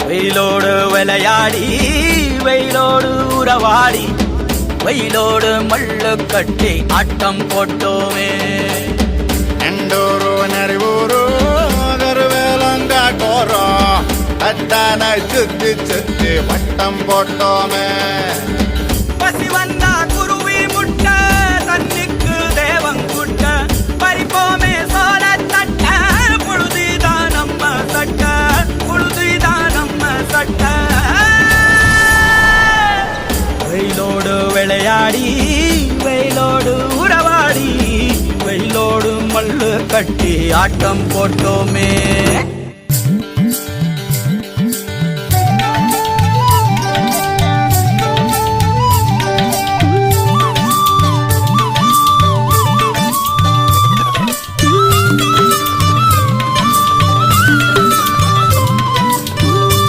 வெயிலோடு விளையாடி வெயிலோடு உறவாடி வெயிலோடு மல்லு கட்டி ஆட்டம் போட்டோமே. எண்டூரு நெறிவூரு கருவேலங்காட்டோரோ அத்தான சுத்தி சுத்தி வட்டம் போட்டோமே. பசி வந்தா குருவி முட்ட தண்ணிக்கு தேவங்குட்ட பறிப்போமே சோழ தட்ட புழுதிதான் நம்ம சட்ட புழுதிதான் நம்ம சட்ட. வெயிலோடு விளையாடி வெயிலோடு உறவாடி வெயிலோடு மல்லு கட்டி ஆட்டம் போட்டோமே.